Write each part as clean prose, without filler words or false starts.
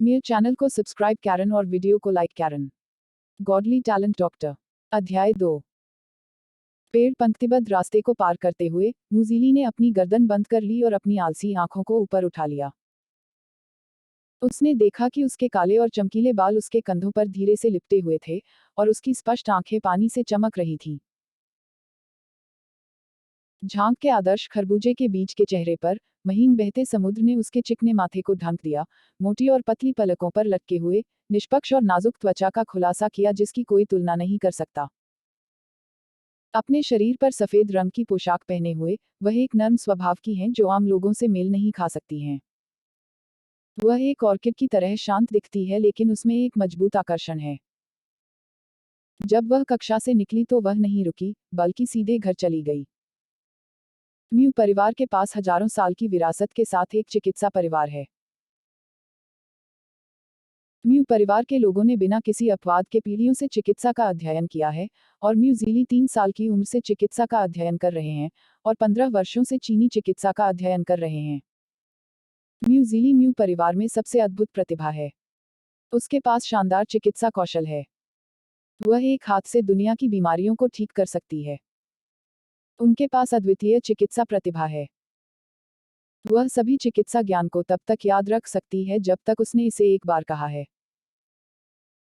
मेरे चैनल को सब्सक्राइब कैरन और वीडियो को लाइक कैरन। Godly talent doctor. अध्याय 2। पेड़ पंक्तिबद्ध रास्ते को पार करते हुए मूजीली ने अपनी गर्दन बंद कर ली और अपनी आलसी आंखों को ऊपर उठा लिया। उसने देखा कि उसके काले और चमकीले बाल उसके कंधों पर धीरे से लिपटे हुए थे और उसकी स्पष्ट आंखें पानी से चमक रही थीं। झांक के आदर्श खरबूजे के बीज के चेहरे पर महीन बहते समुद्र ने उसके चिकने माथे को ढंक दिया, मोटी और पतली पलकों पर लटके हुए निष्पक्ष और नाजुक त्वचा का खुलासा किया जिसकी कोई तुलना नहीं कर सकता। अपने शरीर पर सफेद रंग की पोशाक पहने हुए वह एक नर्म स्वभाव की हैं जो आम लोगों से मेल नहीं खा सकती हैं। वह एक ऑर्किड की तरह शांत दिखती है लेकिन उसमें एक मजबूत आकर्षण है। जब वह कक्षा से निकली तो वह नहीं रुकी बल्कि सीधे घर चली गई। म्यू परिवार के पास हजारों साल की विरासत के साथ एक चिकित्सा परिवार है। म्यू परिवार के लोगों ने बिना किसी अपवाद के पीढ़ियों से चिकित्सा का अध्ययन किया है और म्यू जीली 3 साल की उम्र से चिकित्सा का अध्ययन कर रहे हैं और 15 वर्षों से चीनी चिकित्सा का अध्ययन कर रहे हैं। म्यू जीली म्यू परिवार में सबसे अद्भुत प्रतिभा है। उसके पास शानदार चिकित्सा कौशल है। वह एक हाथ से दुनिया की बीमारियों को ठीक कर सकती है। उनके पास अद्वितीय चिकित्सा प्रतिभा है। वह सभी चिकित्सा ज्ञान को तब तक याद रख सकती है जब तक उसने इसे एक बार कहा है।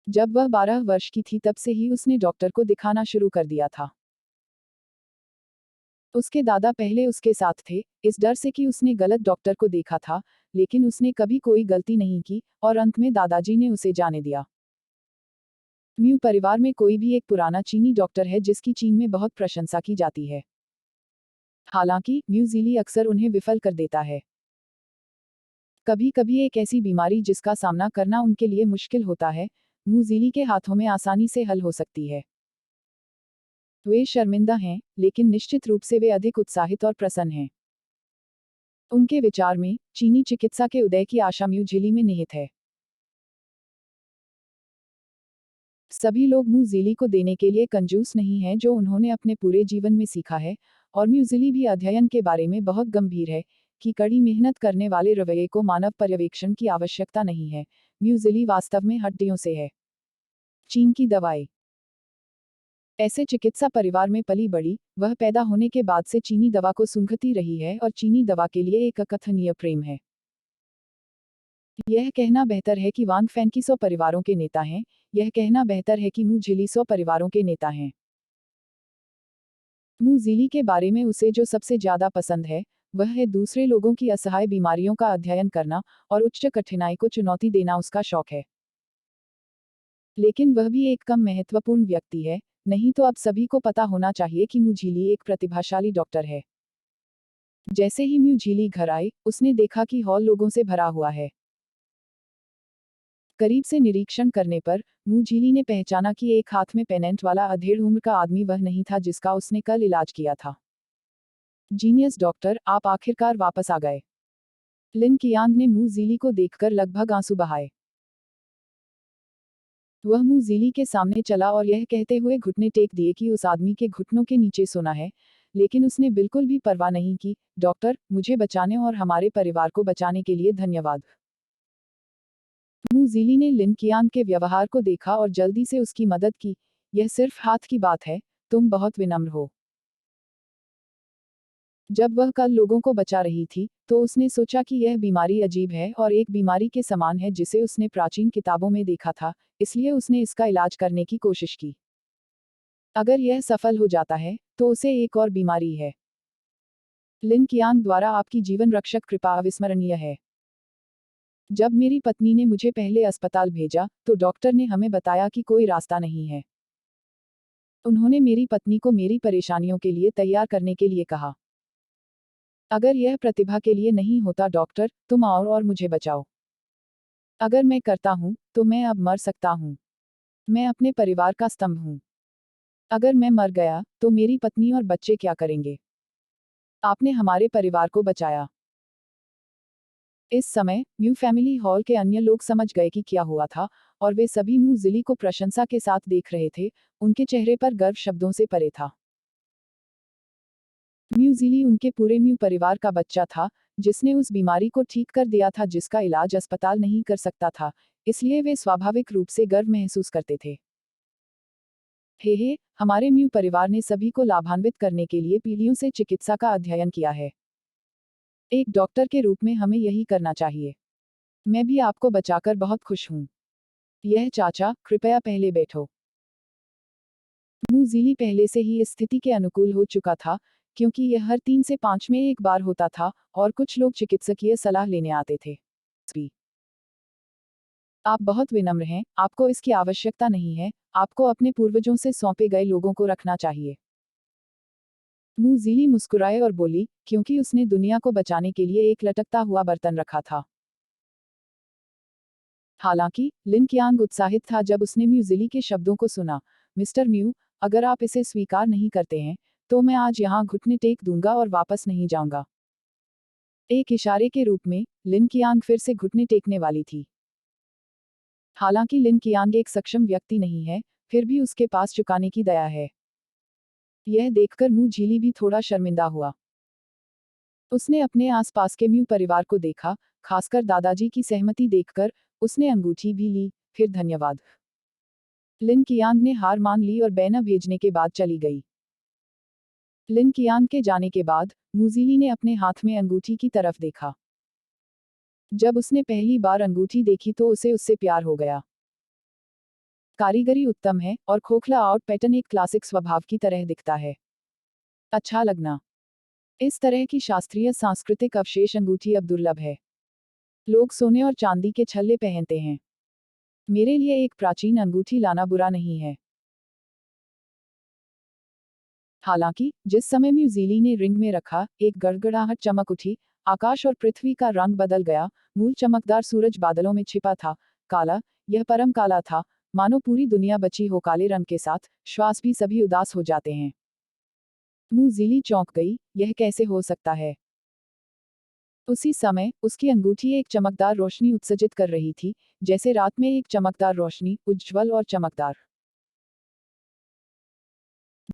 जब वह 12 वर्ष की थी तब से ही उसने डॉक्टर को दिखाना शुरू कर दिया था। उसके दादा पहले उसके साथ थे, इस डर से कि उसने गलत डॉक्टर को देखा था, लेकिन उसने कभी कोई गलती नहीं की और अंत में दादाजी ने उसे जाने दिया। म्यू परिवार में कोई भी एक पुराना चीनी डॉक्टर है जिसकी चीन में बहुत प्रशंसा की जाती है। हालांकि म्यू जीली अक्सर उन्हें विफल कर देता है। कभी कभी एक ऐसी बीमारी जिसका सामना करना उनके लिए मुश्किल होता है, म्यू जीली के हाथों में आसानी से हल हो सकती है। वे शर्मिंदा हैं, लेकिन निश्चित रूप से वे अधिक उत्साहित और प्रसन्न हैं। उनके विचार में चीनी चिकित्सा के उदय की आशा म्यू झिली में निहित है। सभी लोग म्यू झिली को देने के लिए कंजूस नहीं हैं जो उन्होंने अपने पूरे जीवन में सीखा है, और म्यू झिली भी अध्ययन के बारे में बहुत गंभीर है कि कड़ी मेहनत करने वाले रवैये को मानव पर्यवेक्षण की आवश्यकता नहीं है। म्यू झिली वास्तव में हड्डियों से है। चीन की दवाई। ऐसे चिकित्सा परिवार में पली बड़ी, वह पैदा होने के बाद से चीनी दवा को सूंघती रही है और चीनी दवा के लिए एक अकथनीय प्रेम है। यह कहना बेहतर है कि वांग फैन की 100 परिवारों के नेता हैं, यह कहना बेहतर है कि मू झिली 100 परिवारों के नेता हैं। मू झिली के बारे में उसे जो सबसे ज्यादा पसंद है, वह है दूसरे लोगों की असहाय बीमारियों का अध्ययन करना और उच्च कठिनाई को चुनौती देना उसका शौक है। लेकिन वह भी एक कम महत्वपूर्ण व्यक्ति है, नहीं तो अब सभी को पता होना चाहिए कि म्यू झिली एक प्रतिभाशाली डॉक्टर है। जैसे ही म्यू झिली घर आई, उसने देखा कि हॉल लोगों से भरा हुआ है। करीब से निरीक्षण करने पर म्यू झिली ने पहचाना कि एक हाथ में पेनेंट वाला अधेड़ उम्र का आदमी वह नहीं था जिसका उसने कल इलाज किया था। जीनियस डॉक्टर, आप आखिरकार वापस आ गए। लिन कियांग ने म्यू झिली को देखकर लगभग आंसू बहाए। वह म्यू झिली के सामने चला और यह कहते हुए घुटने टेक दिए कि उस आदमी के घुटनों के नीचे सोना है, लेकिन उसने बिल्कुल भी परवाह नहीं की। डॉक्टर, मुझे बचाने और हमारे परिवार को बचाने के लिए धन्यवाद। म्यू झिली ने लिन कियांग के व्यवहार को देखा और जल्दी से उसकी मदद की। यह सिर्फ हाथ की बात है, तुम बहुत विनम्र हो। जब वह कल लोगों को बचा रही थी, तो उसने सोचा कि यह बीमारी अजीब है और एक बीमारी के समान है जिसे उसने प्राचीन किताबों में देखा था, इसलिए उसने इसका इलाज करने की कोशिश की। अगर यह सफल हो जाता है, तो उसे एक और बीमारी है। लिन कियांग द्वारा आपकी जीवन रक्षक कृपा अविस्मरणीय है। जब मेरी पत्नी ने मुझे पहले अस्पताल भेजा, तो डॉक्टर ने हमें बताया कि कोई रास्ता नहीं है। उन्होंने मेरी पत्नी को मेरी परेशानियों के लिए तैयार करने के लिए कहा। अगर यह प्रतिभा के लिए नहीं होता डॉक्टर, तुम आओ और मुझे बचाओ। अगर मैं करता हूं, तो मैं अब मर सकता हूं। मैं अपने परिवार का स्तंभ हूं। अगर मैं मर गया, तो मेरी पत्नी और बच्चे क्या करेंगे? आपने हमारे परिवार को बचाया। इस समय म्यू फैमिली हॉल के अन्य लोग समझ गए कि क्या हुआ था, और वे सभी म्यू झिली को प्रशंसा के साथ देख रहे थे, उनके चेहरे पर गर्व शब्दों से परे था। म्यू झिली उनके पूरे म्यू परिवार का बच्चा था, जिसने उस बीमारी को ठीक कर दिया था जिसका इलाज अस्पताल नहीं कर सकता था, इसलिए वे स्वाभाविक रूप से गर्व महसूस करते थे। हे, हमारे म्यू परिवार ने सभी को लाभान्वित करने के लिए पीढ़ियों से चिकित्सा का अध्ययन किया है। एक डॉक्टर के रूप में हमें यही करना चाहिए। मैं भी आपको बचाकर बहुत खुश हूँ। यह चाचा, कृपया पहले बैठो। मूज़ीली पहले से ही इस स्थिति के अनुकूल हो चुका था, क्योंकि यह हर 3 से 5 में एक बार होता था, और कुछ लोग चिकित्सकीय सलाह लेने आते थे। आप बहुत विनम्र हैं, आपको इसकी आवश्यकता नहीं है, आपको अपने पूर्वजों से सौंपे गए लोगों को रखना चाहिए। मूज़ीली मुस्कुराए और बोली, क्योंकि उसने दुनिया को बचाने के लिए एक लटकता हुआ बर्तन रखा था। हालांकि, लिन कियांग उत्साहित था जब उसने म्यूज़िली के शब्दों को सुना। मिस्टर म्यू, अगर आप इसे स्वीकार नहीं करते हैं, तो मैं आज यहाँ घुटने टेक दूंगा और वापस नहीं जाऊंगा। एक इशारे के रूप में, लिन कियांग फिर से घुटने टेकने वाली थी। हालांकि लिन कियांग एक सक्षम व्यक्ति नहीं है, फिर भी उसके पास चुकाने की दया है। यह देखकर मुंह झीली भी थोड़ा शर्मिंदा हुआ। उसने अपने आसपास के म्यू परिवार को देखा, खासकर दादाजी की सहमति देखकर, उसने अंगूठी भी ली, फिर धन्यवाद। लिन कियांग ने हार मान ली और बैना भेजने के बाद चली गई। लिन कियांग के जाने के बाद, मूज़ीली ने अपने हाथ में अंगूठी की तरफ देखा। जब उसने पहली बार अंगूठी देखी तो उसे उससे प्यार हो गया। कारीगरी उत्तम है, और खोखला आउट पैटर्न एक क्लासिक स्वभाव की तरह दिखता है। अच्छा लगना। इस तरह की शास्त्रीय सांस्कृतिक अवशेष अंगूठी अब दुर्लभ है। लोग सोने और चांदी के छल्ले पहनते हैं। मेरे लिए एक प्राचीन अंगूठी लाना बुरा नहीं है। हालांकि, जिस समय म्यूज़ीली ने रिंग में रखा, एक गड़गड़ाहट चमक उठी, आकाश और पृथ्वी का रंग बदल गया, मूल चमकदार सूरज बादलों में छिपा था, काला, यह परम काला था, मानो पूरी दुनिया बची हो काले रंग के साथ, श्वास भी सभी उदास हो जाते हैं। म्यूज़ीली चौंक गई, यह कैसे हो सकता है? उसी समय, उसकी अंगूठी एक चमकदार रोशनी उत्सर्जित कर रही थी, जैसे रात में एक चमकदार रोशनी, उज्ज्वल और चमकदार।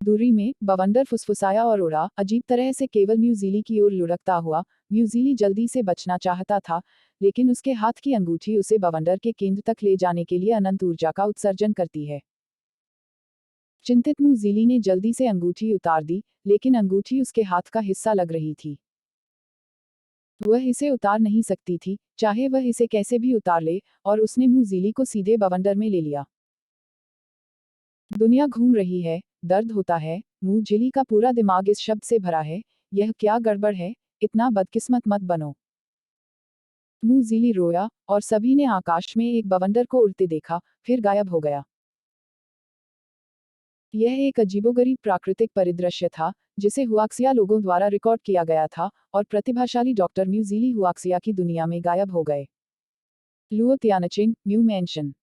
दूरी में, बवंडर फुसफुसाया और उड़ा, अजीब तरह से केवल म्यूज़ीली की ओर लुढ़कता हुआ। म्यूज़ीली जल्दी से बचना चाहता था, लेकिन उसके हाथ की अंगूठी उसे बवंडर के केंद्र तक ले जाने के लिए अनंत ऊर्जा का उत्सर्जन करती है। चिंतित म्यूज़ीली ने जल्दी से अंगूठी उतार दी, लेकिन अंगूठी उसके हाथ का हिस्सा लग रही थी। वह इसे उतार नहीं सकती थी, चाहे वह इसे कैसे भी उतार ले, और उसने म्यूज़ीली को सीधे बवंडर में ले लिया। दुनिया घूम रही है, दर्द होता है, मूंगझिली का पूरा दिमाग इस शब्द से भरा है, यह क्या गड़बड़ है, इतना बदकिस्मत मत बनो। मूंगझिली रोया, और सभी ने आकाश में एक बवंडर को उड़ते देखा, फिर गायब हो गया। यह एक अजीबोगरीब प्राकृतिक परिदृश्य था, जिसे हुआक्सिया लोगों द्वारा रिकॉर्ड किया गया था, और प्रतिभाशाली डॉक्टर म्यूज़ीली हुआक्सिया की दुनिया में गायब हो गए। Luo Tianqing, new mention.